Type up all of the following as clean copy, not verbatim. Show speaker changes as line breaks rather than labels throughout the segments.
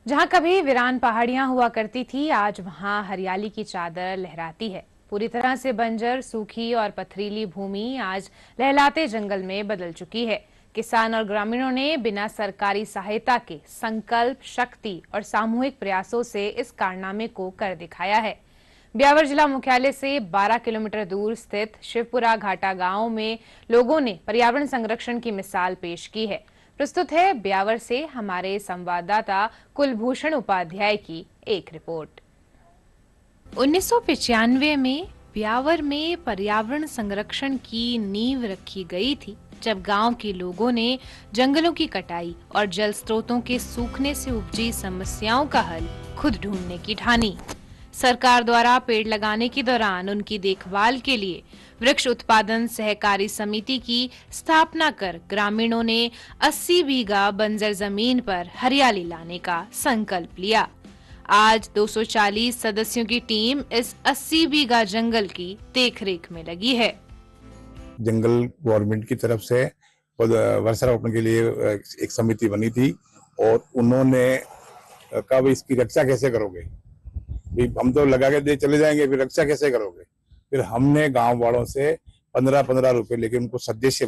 जहां कभी वीरान पहाड़ियां हुआ करती थी, आज वहां हरियाली की चादर लहराती है। पूरी तरह से बंजर, सूखी और पथरीली भूमि आज लहलाते जंगल में बदल चुकी है। किसान और ग्रामीणों ने बिना सरकारी सहायता के संकल्प, शक्ति और सामूहिक प्रयासों से इस कारनामे को कर दिखाया है। ब्यावर जिला मुख्यालय से 12 किलोमीटर दूर स्थित शिवपुरा घाटा गांव में लोगों ने पर्यावरण संरक्षण की मिसाल पेश की है। प्रस्तुत है ब्यावर से हमारे संवाददाता कुलभूषण उपाध्याय की एक रिपोर्ट। 1995 में ब्यावर में पर्यावरण संरक्षण की नींव रखी गई थी, जब गांव के लोगों ने जंगलों की कटाई और जल स्रोतों के सूखने से उपजी समस्याओं का हल खुद ढूंढने की ठानी। सरकार द्वारा पेड़ लगाने के दौरान उनकी देखभाल के लिए वृक्ष उत्पादन सहकारी समिति की स्थापना कर ग्रामीणों ने 80 बीघा बंजर जमीन पर हरियाली लाने का संकल्प लिया। आज 240 सदस्यों की टीम इस 80 बीघा जंगल की देखरेख में लगी है।
जंगल गवर्नमेंट की तरफ से वृक्षारोपण के लिए एक समिति बनी थी और उन्होंने कहा भाई इसकी रक्षा कैसे करोगे, हम तो लगा के दे चले जाएंगे, फिर रक्षा कैसे करोगे। फिर हमने गांव वालों से 15-15 रुपए लेके उनको सदस्य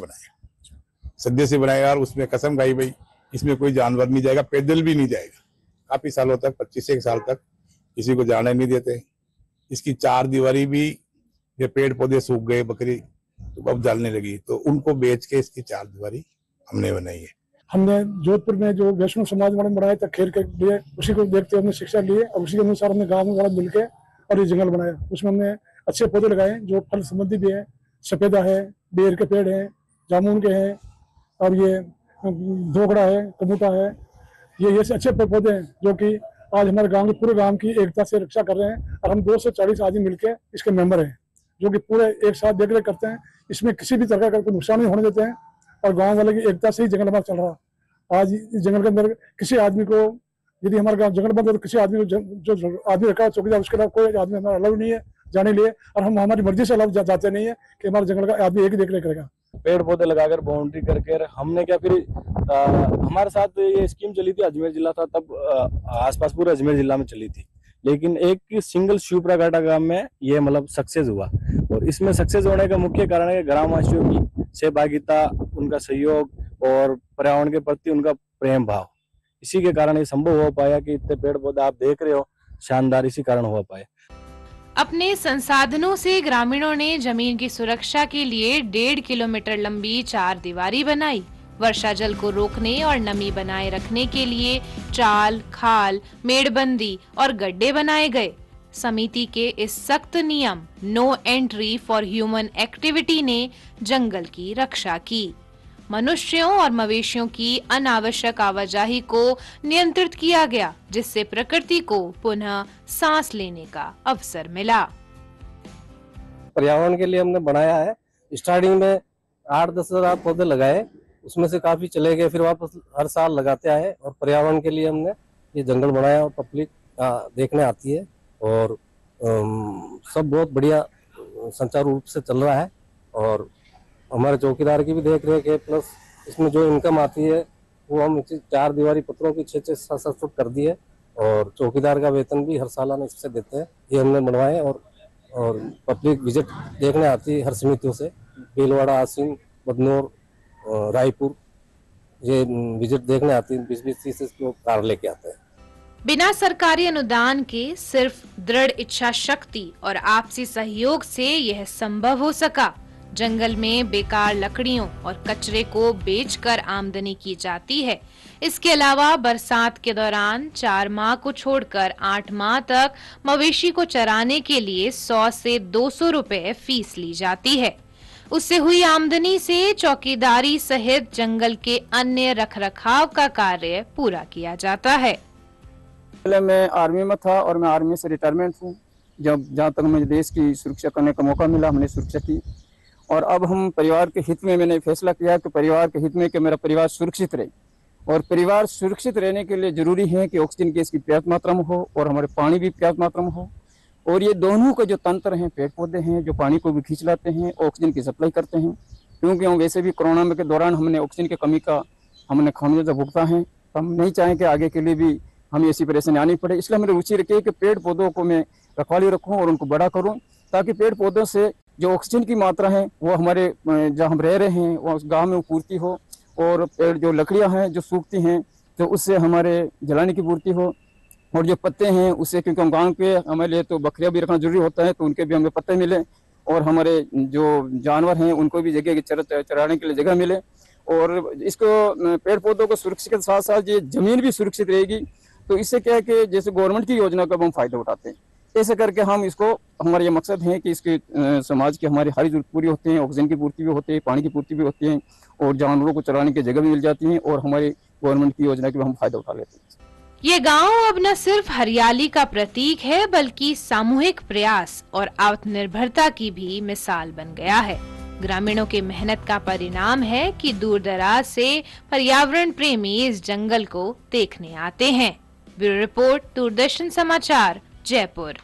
बनाया और उसमें कसम खाई भाई इसमें कोई जानवर नहीं जाएगा, पैदल भी नहीं जाएगा। काफी सालों तक, 25 साल तक किसी को जाने नहीं देते। इसकी 4 दीवारी भी, ये पेड़ पौधे सूख गए, बकरी तो अब जलने लगी, तो उनको बेच के इसकी 4 दीवारी हमने बनाई है।
हमने जोधपुर में जो वैष्णव समाज वाले बनाया था खेर के लिए, उसी को देखते हमने शिक्षा लिए और उसी के अनुसार हमने गाँव वाला मिलकर और ये जंगल बनाया। उसमें हमने अच्छे पौधे लगाए जो फल संबंधी भी है, सफेदा है, बेर के पेड़ है, जामुन के हैं और ये धोकड़ा है, कबूता है। ये अच्छे पौधे हैं जो कि आज हमारे गांव के पूरे गांव की एकता से रक्षा कर रहे हैं और हम 240 आदमी मिलकर इसके मेंबर हैं जो कि पूरे एक साथ देखरेख करते हैं। इसमें किसी भी तरह का कोई नुकसान नहीं होने देते हैं और गांव वाले की एकता से ही जंगल हमारा चल रहा। आज इस जंगल के अंदर किसी आदमी को, यदि हमारे गांव जंगल बंद हो तो किसी आदमी को जो आदमी रखा है चौकीदार, उसके अलावा कोई आदमी हमारा अलाउ नहीं है जाने लिए और हम हमारी मर्जी से अलाउ जाते नहीं है कि हमारे जंगल का आदमी एक ही देखरेख करेगा।
पेड़ पौधे लगाकर बाउंड्री करके हमने क्या फिर हमारे साथ ये स्कीम चली थी, अजमेर जिला था तब, आसपास पूरे अजमेर जिला में चली थी, लेकिन एक सिंगल शिवपुरा घाटा गांव में ये मतलब सक्सेस हुआ। और इसमें सक्सेस होने का मुख्य कारण है ग्रामवासियों की सहभागिता, उनका सहयोग और पर्यावरण के प्रति उनका प्रेम भाव। इसी के कारण ये संभव हो पाया कि इतने पेड़ पौधे आप देख रहे हो, शानदार इसी कारण हो पाए।
अपने संसाधनों से ग्रामीणों ने जमीन की सुरक्षा के लिए 1.5 किलोमीटर लंबी 4 दीवारी बनाई। वर्षा जल को रोकने और नमी बनाए रखने के लिए चाल, खाल, मेड़बंदी और गड्ढे बनाए गए। समिति के इस सख्त नियम no entry for human activity ने जंगल की रक्षा की। मनुष्यों और मवेशियों की अनावश्यक आवाजाही को नियंत्रित किया गया, जिससे प्रकृति को पुनः सांस लेने का अवसर मिला।
पर्यावरण के लिए हमने बनाया है। स्टार्टिंग में 8-10 हजार पौधे लगाए, उसमें से काफी चले गए, फिर वापस हर साल लगाते आए और पर्यावरण के लिए हमने ये जंगल बनाया और पब्लिक देखने आती है और सब बहुत बढ़िया सुचारू रूप से चल रहा है। और हमारे चौकीदार की भी देख रेख है, प्लस इसमें जो इनकम आती है वो हम 4 दीवारी पत्रों की 6-7 फुट कर दी है और चौकीदार का वेतन भी हर सालाना इससे देते हैं। ये हमने बनवाए और पब्लिक विजिट देखने आती है हर समितियों से, भीलवाड़ा, आसीन, बदनौर, रायपुर, ये विजिट देखने आती है। 20-30 लोग कार लेके आते हैं।
बिना सरकारी अनुदान के सिर्फ दृढ़ इच्छा शक्ति और आपसी सहयोग से यह संभव हो सका। जंगल में बेकार लकड़ियों और कचरे को बेचकर आमदनी की जाती है। इसके अलावा बरसात के दौरान 4 माह को छोड़कर 8 माह तक मवेशी को चराने के लिए 100 से 200 रुपए फीस ली जाती है। उससे हुई आमदनी से चौकीदारी सहित जंगल के अन्य रखरखाव का कार्य पूरा किया जाता है।
पहले मैं आर्मी में था और मैं आर्मी से रिटायरमेंट हूँ। जहाँ तक मुझे देश की सुरक्षा करने का मौका मिला, हमने सुरक्षा की और अब हम परिवार के हित में मैंने फैसला किया कि परिवार के हित में कि मेरा परिवार सुरक्षित रहे। और परिवार सुरक्षित रहने के लिए जरूरी है कि ऑक्सीजन गैस की पर्याप्त मात्रा में हो और हमारे पानी भी पर्याप्त मात्रा में हो। और ये दोनों के जो तंत्र हैं, पेड़ पौधे हैं जो पानी को भी खींच लाते हैं, ऑक्सीजन की सप्लाई करते हैं। क्योंकि हम वैसे भी कोरोना में के दौरान हमने ऑक्सीजन की कमी का हमने खामियाजा भुगता है, तो हम नहीं चाहें कि आगे के लिए भी हमें ऐसी परेशानी आनी पड़े। इसलिए मैंने रुचि रखी है कि पेड़ पौधों को मैं रखवाली रखूं और उनको बड़ा करूं, ताकि पेड़ पौधों से जो ऑक्सीजन की मात्रा है वो हमारे जहाँ हम रह रहे हैं वो उस गाँव में पूर्ति हो, और पेड़ जो लकड़ियाँ हैं जो सूखती हैं तो उससे हमारे जलाने की पूर्ति हो, और जो पत्ते हैं उससे, क्योंकि हम गाँव पे हमारे लिए तो बकरियाँ भी रखना जरूरी होता है, तो उनके भी हमें पत्ते मिले, और हमारे जो जानवर हैं उनको भी जगह चराने के लिए जगह मिले। और इसको पेड़ पौधों को सुरक्षित के साथ साथ ये जमीन भी सुरक्षित रहेगी। तो इससे क्या है कि जैसे गवर्नमेंट की योजना का हम फायदा उठाते हैं, ऐसे करके हम इसको, हमारा ये मकसद है कि इसके समाज की हमारी हर जरूरत पूरी होती है, ऑक्सीजन की पूर्ति भी होती है, पानी की पूर्ति भी होती है, और जानवरों को चराने की जगह भी मिल जाती है, और हमारी गवर्नमेंट की योजना का हम फायदा उठा लेते हैं।
ये गांव अब न सिर्फ हरियाली का प्रतीक है, बल्कि सामूहिक प्रयास और आत्मनिर्भरता की भी मिसाल बन गया है। ग्रामीणों की मेहनत का परिणाम है कि दूर दराज से पर्यावरण प्रेमी इस जंगल को देखने आते हैं। ब्यूरो रिपोर्ट, दूरदर्शन समाचार, जयपुर।